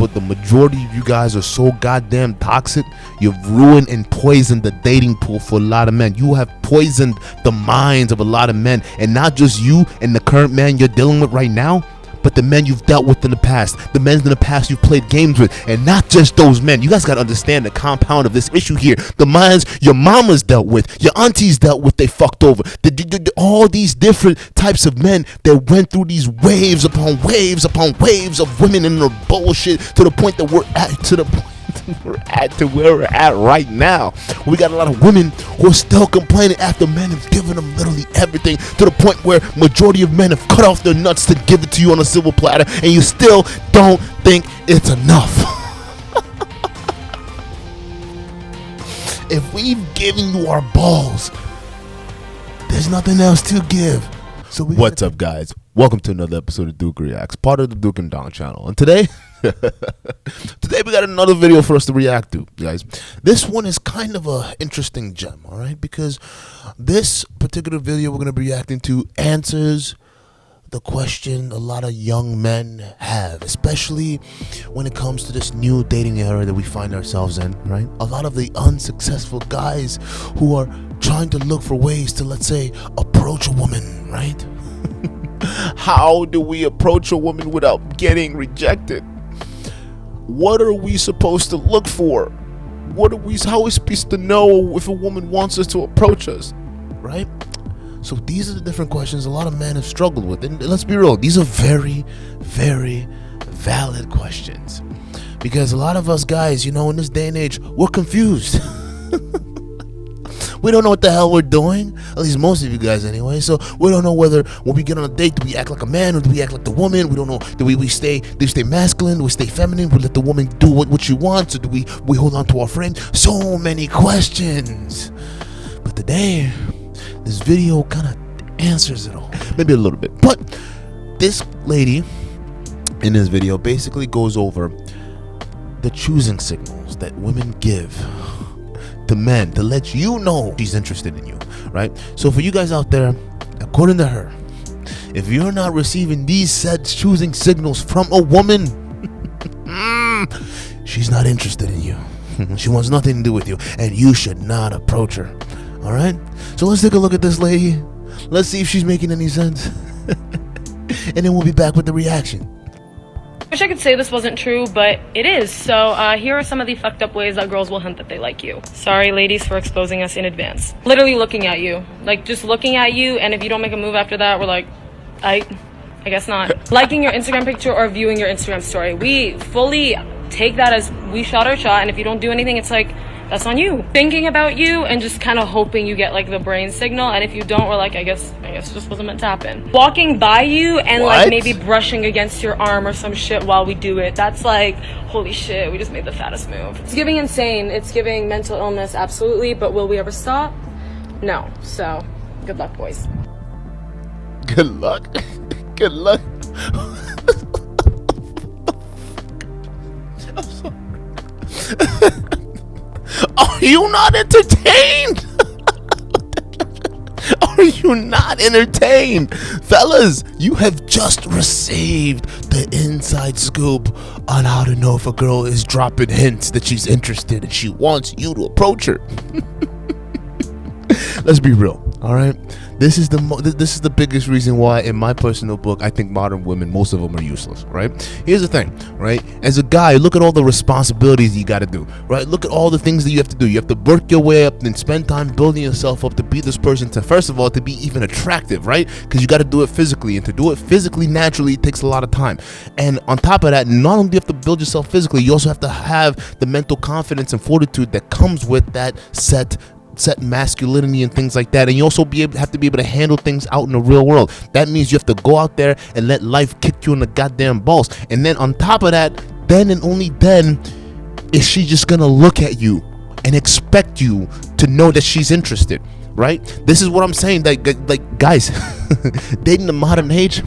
but the majority of you guys are so goddamn toxic. You've ruined and poisoned the dating pool for a lot of men. You have poisoned the minds of a lot of men, and not just you and the current man you're dealing with right now, but the men you've dealt with in the past, the men in the past you've played games with, and not just those men. You guys got to understand the compound of this issue here. The minds your mamas dealt with, your aunties dealt with, they fucked over. All these different types of men that went through these waves upon waves upon waves of women and their bullshit to the point that we're at where we're at right now. We got a lot of women who are still complaining after men have given them literally everything, to the point where majority of men have cut off their nuts to give it to you on a silver platter, and you still don't think it's enough. If we've given you our balls, there's nothing else to give. So what's up, guys? Welcome to another episode of Duke Reacts, part of the Duke and Don channel. And today we got another video for us to react to, guys. This one is kind of a interesting gem, all right? Because this particular video we're going to be reacting to answers the question a lot of young men have, especially when it comes to this new dating era that we find ourselves in, right? A lot of the unsuccessful guys who are trying to look for ways to, let's say, approach a woman, right? How do we approach a woman without getting rejected? What are we supposed to look for? How are we supposed to know if a woman wants us to approach us, right? So these are the different questions a lot of men have struggled with. And let's be real, these are very, very valid questions. Because a lot of us guys, you know, in this day and age, we're confused. We don't know what the hell we're doing, at least most of you guys anyway. So we don't know whether when we get on a date, do we act like a man or do we act like the woman? We don't know. Do we stay masculine? Do we stay feminine? We let the woman do what she wants, or do we hold on to our frame? So many questions. But today, this video kind of answers it all. Maybe a little bit. But this lady in this video basically goes over the choosing signals that women give to men to let you know she's interested in you, right? So for you guys out there, according to her, if you're not receiving these said choosing signals from a woman, she's not interested in you. She wants nothing to do with you, and you should not approach her. All right? So let's take a look at this lady. Let's see if she's making any sense. And then we'll be back with the reaction. Wish I could say this wasn't true, but it is. So here are some of the fucked up ways that girls will hint that they like you. Sorry, ladies, for exposing us in advance. Literally looking at you. Like, just looking at you, and if you don't make a move after that, we're like, I guess not. Liking your Instagram picture or viewing your Instagram story. We fully take that as we shot our shot, and if you don't do anything, it's like, that's on you. Thinking about you and just kind of hoping you get like the brain signal, and if you don't, we're like, I guess it just wasn't meant to happen. Walking by you and like maybe brushing against your arm or some shit while we do it, that's like, holy shit, we just made the fattest move. It's giving insane, it's giving mental illness, absolutely, but will we ever stop? No. So good luck, boys. Good luck. Good luck. I'm sorry. Are you not entertained? Are you not entertained? Fellas, you have just received the inside scoop on how to know if a girl is dropping hints that she's interested and she wants you to approach her. Let's be real, all right? This is the biggest reason why, in my personal book, I think modern women, most of them are useless, right? Here's the thing, right? As a guy, look at all the responsibilities you got to do, right? Look at all the things that you have to do. You have to work your way up and spend time building yourself up to be this person, to first of all, to be even attractive, right? Because you got to do it physically, and to do it physically naturally, it takes a lot of time. And on top of that, not only do you have to build yourself physically, you also have to have the mental confidence and fortitude that comes with that set masculinity and things like that. And you also have to be able to handle things out in the real world. That means you have to go out there and let life kick you in the goddamn balls. And then on top of that, then and only then is she just gonna look at you and expect you to know that she's interested, right? This is what I'm saying. Like guys, dating the modern age,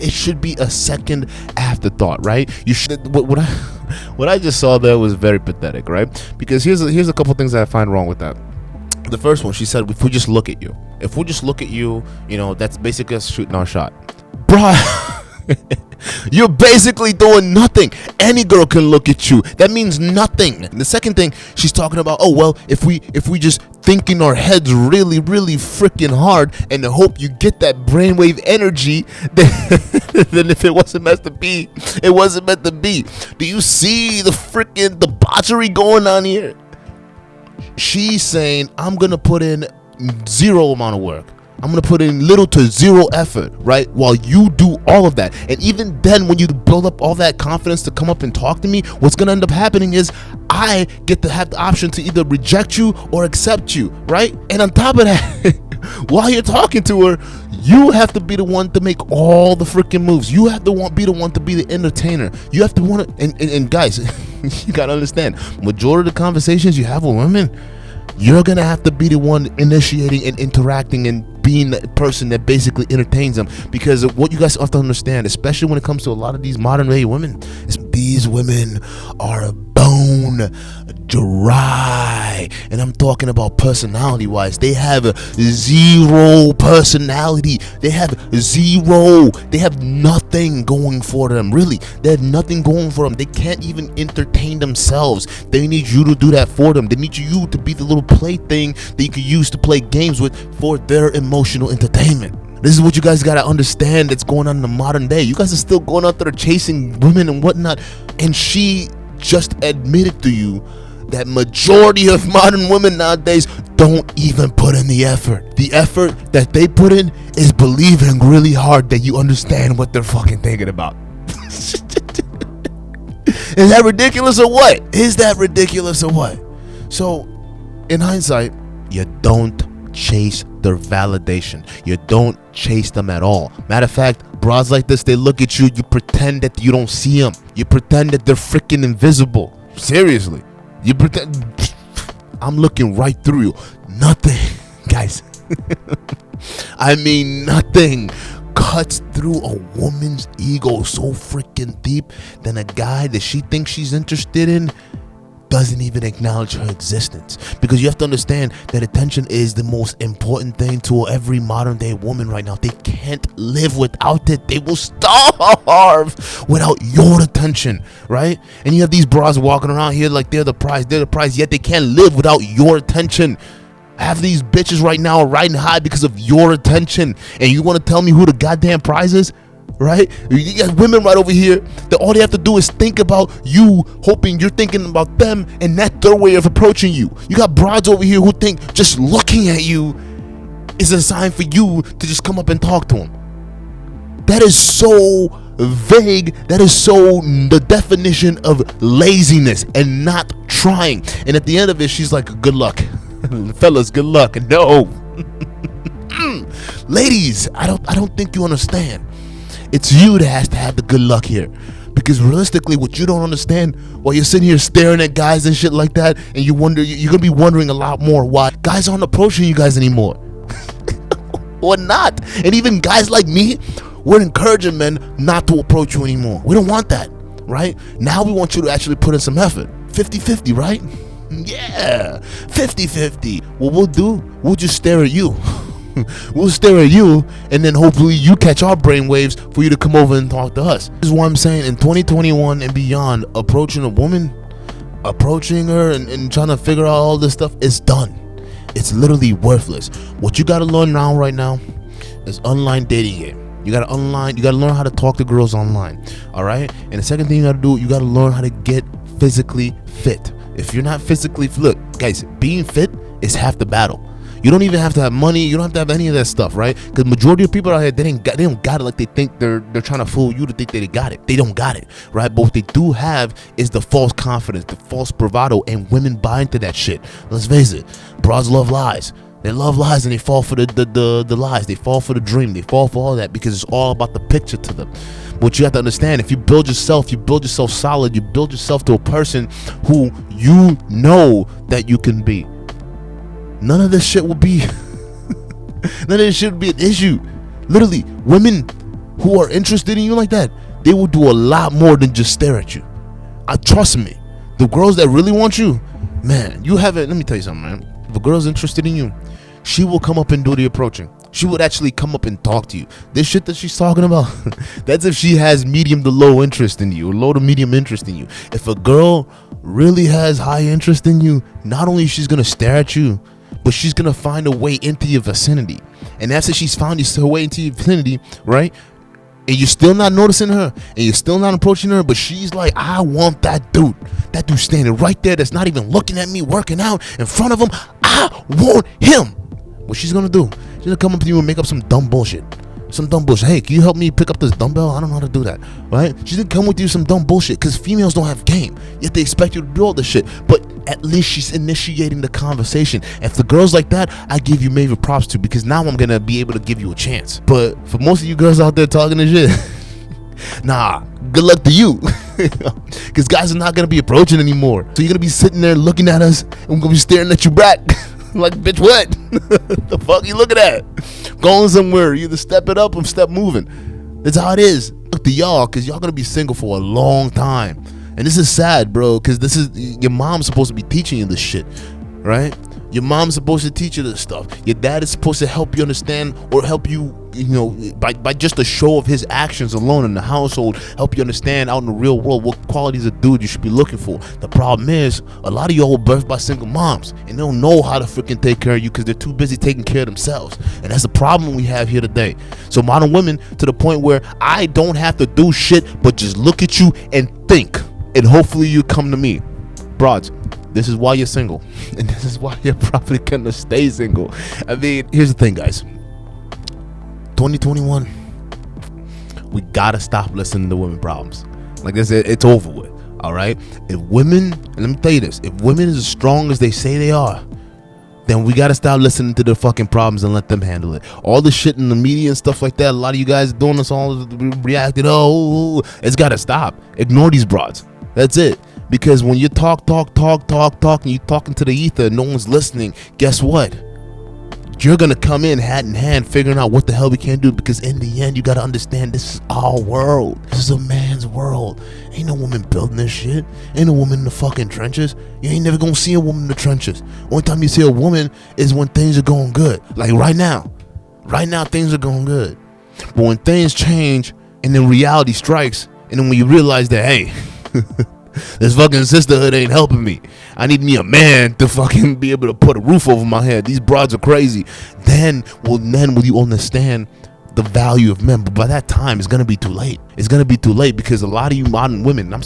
it should be a second afterthought, right? You should. What I just saw there was very pathetic, right? Because here's a couple things that I find wrong with that. The first one, she said, if we just look at you, you know, that's basically us shooting our shot, bruh. You're basically doing nothing. Any girl can look at you. That means nothing. And the second thing she's talking about, oh well, if we just think in our heads really, really freaking hard and hope you get that brainwave energy, then if it wasn't meant to be, it wasn't meant to be. Do you see the freaking debauchery going on here? She's saying, I'm gonna put in zero amount of work. I'm gonna put in little to zero effort, right? While you do all of that. And even then, when you build up all that confidence to come up and talk to me, what's gonna end up happening is I get to have the option to either reject you or accept you, right? And on top of that, while you're talking to her, you have to be the one to make all the freaking moves. You have to be the one to be the entertainer. You have to want to, and guys, you gotta understand, majority of the conversations you have with women, you're gonna have to be the one initiating and interacting and being the person that basically entertains them. Because what you guys have to understand, especially when it comes to a lot of these modern day women, is these women are bone dry. And I'm talking about personality wise. They have zero personality. They have nothing going for them. Really, they have nothing going for them. They can't even entertain themselves. They need you to do that for them. They need you to be the little plaything that you can use to play games with for their emotional entertainment. This is what you guys gotta understand that's going on in the modern day. You guys are still going out there chasing women and whatnot, and she just admitted to you that majority of modern women nowadays don't even put in the effort. The effort that they put in is believing really hard that you understand what they're fucking thinking about. Is that ridiculous or what? Is that ridiculous or what? So, in hindsight, you don't chase their validation. You don't chase them at all. Matter of fact, bras like this, they look at you, you pretend that you don't see them. You pretend that they're freaking invisible. Seriously. You pretend. I'm looking right through you. Nothing, guys. I mean, nothing cuts through a woman's ego so freaking deep than a guy that she thinks she's interested in doesn't even acknowledge her existence. Because you have to understand that attention is the most important thing to every modern day woman right now. They can't live without it. They will starve without your attention, right? And you have these bras walking around here like they're the prize, yet they can't live without your attention. I have these bitches right now riding high because of your attention, and you want to tell me who the goddamn prize is? Right? You got women right over here that all they have to do is think about you, hoping you're thinking about them, and that's their way of approaching you. You got broads over here who think just looking at you is a sign for you to just come up and talk to them. That is so vague. That is so the definition of laziness and not trying. And at the end of it, she's like, good luck. Fellas, good luck. No. Ladies, I don't think you understand. It's you that has to have the good luck here. Because realistically, what you don't understand while you're sitting here staring at guys and shit like that, and you wonder, you're gonna be wondering a lot more why guys aren't approaching you guys anymore. Or not. And even guys like me, we're encouraging men not to approach you anymore. We don't want that, right? Now we want you to actually put in some effort. 50-50, right? Yeah, 50-50. What we'll just stare at you. We'll stare at you, and then hopefully you catch our brainwaves for you to come over and talk to us. This is what I'm saying. In 2021 and beyond, approaching a woman, approaching her and trying to figure out all this stuff is done. It's literally worthless. What you got to learn now right now is online dating game. You got to learn how to talk to girls online. All right. And the second thing you got to do, you got to learn how to get physically fit. If you're not physically, look, guys, being fit is half the battle. You don't even have to have money. You don't have to have any of that stuff, right? Because majority of people out here, they don't got it like they think they're trying to fool you to think that they got it. They don't got it, right? But what they do have is the false confidence, the false bravado, and women buy into that shit. Let's face it, bras love lies. They love lies, and they fall for the lies. They fall for the dream. They fall for all that because it's all about the picture to them. What you have to understand, if you build yourself solid, you build yourself to a person who you know that you can be. None of this shit will be none of this shit will be an issue. Literally, women who are interested in you like that, they will do a lot more than just stare at you. Trust me. The girls that really want you, man, you haven't. Let me tell you something, man. If a girl's interested in you, she will come up and do the approaching. She would actually come up and talk to you. This shit that she's talking about, that's if she has medium to low interest in you, or low to medium interest in you. If a girl really has high interest in you, not only she's gonna stare at you, but she's gonna find a way into your vicinity. And after she's found her way into your vicinity, right? And you're still not noticing her, and you're still not approaching her, but she's like, I want that dude. That dude standing right there that's not even looking at me, working out in front of him. I want him. What she's gonna do? She's gonna come up to you and make up some dumb bullshit. Hey, can you help me pick up this dumbbell? I don't know how to do that, right? She's gonna come with you some dumb bullshit, because females don't have game, yet they expect you to do all this shit. But at least she's initiating the conversation. If the girls like that, I give you major props to, because now I'm gonna be able to give you a chance. But for most of you girls out there talking this shit, nah, good luck to you. Because guys are not gonna be approaching anymore. So you're gonna be sitting there looking at us, and we're gonna be staring at you back. Like, bitch, what? The fuck you looking at? Going somewhere, you either step it up or step moving. That's how it is. Look to y'all, because y'all gonna be single for a long time. And this is sad, bro, because this is, your mom's supposed to be teaching you this shit, right? Your mom's supposed to teach you this stuff. Your dad is supposed to help you understand, or help you, by just a show of his actions alone in the household, help you understand out in the real world what qualities of dude you should be looking for. The problem is, a lot of y'all were birthed by single moms, and they don't know how to freaking take care of you because they're too busy taking care of themselves. And that's the problem we have here today. So modern women, to the point where I don't have to do shit but just look at you and think, and hopefully you come to me. Broads, this is why you're single, and this is why you're probably gonna stay single. I mean, here's the thing, guys. 2021, we gotta stop listening to women problems. Like this, it's over with. All right. If women, and let me tell you this, if women is as strong as they say they are, then we gotta stop listening to their fucking problems and let them handle it. All the shit in the media and stuff like that, a lot of you guys doing this, all reacting, it's gotta stop. Ignore these broads. That's it. Because when you talk, and you talking to the ether, no one's listening, guess what? You're gonna come in hat in hand figuring out what the hell we can do, because in the end you gotta understand this is our world. This is a man's world. Ain't no woman building this shit. Ain't no woman in the fucking trenches. You ain't never gonna see a woman in the trenches. Only time you see a woman is when things are going good. Like right now. Right now things are going good. But when things change and then reality strikes, and then when you realize that, hey, this fucking sisterhood ain't helping me, I need me a man to fucking be able to put a roof over my head, these broads are crazy, then will you understand the value of men. But by that time, it's gonna be too late. It's gonna be too late, because a lot of you modern women, I'm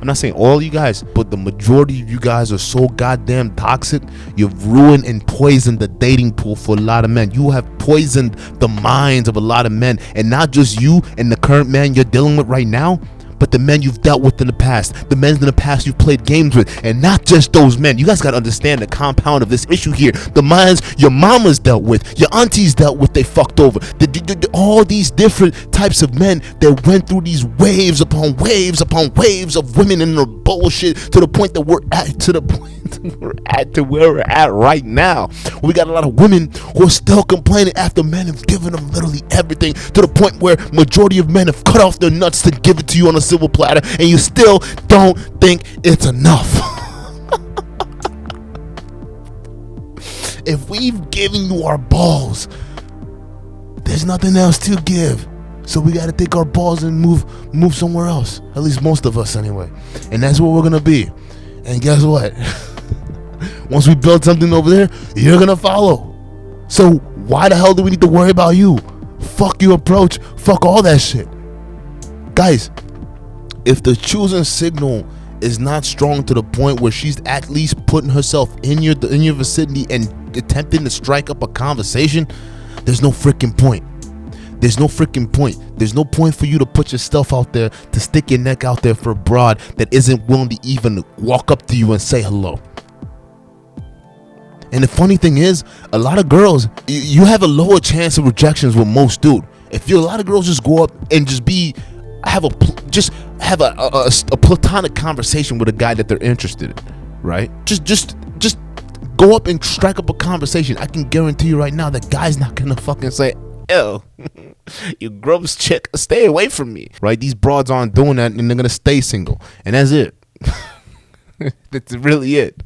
not saying all you guys, but the majority of you guys are so goddamn toxic. You've ruined and poisoned the dating pool for a lot of men. You have poisoned the minds of a lot of men, and not just you and the current man you're dealing with right now, but the men you've dealt with in the past, the men in the past you've played games with, and not just those men. You guys got to understand the compound of this issue here. The minds your mamas dealt with, your aunties dealt with, they fucked over. All these different types of men that went through these waves upon waves upon waves of women in their bullshit, to the point that we're at to where we're at right now. We got a lot of women who are still complaining after men have given them literally everything, to the point where majority of men have cut off their nuts to give it to you on a silver platter, and you still don't think it's enough. If we've given you our balls, there's nothing else to give. So we gotta take our balls and move somewhere else. At least most of us anyway. And that's where we're gonna be. And guess what? Once we build something over there, you're gonna follow. So why the hell do we need to worry about you? Fuck your approach. Fuck all that shit. Guys, if the choosing signal is not strong to the point where she's at least putting herself in your vicinity and attempting to strike up a conversation, there's no freaking point. There's no freaking point. There's no point for you to put yourself out there, to stick your neck out there for a broad that isn't willing to even walk up to you and say hello. And the funny thing is, a lot of girls, you have a lower chance of rejections with most dude. A lot of girls just go up and just have a platonic conversation with a guy that they're interested in, right? Just go up and strike up a conversation. I can guarantee you right now that guy's not gonna fucking say, ew, you gross chick, stay away from me, right? These broads aren't doing that, and they're gonna stay single, and that's it. That's really it.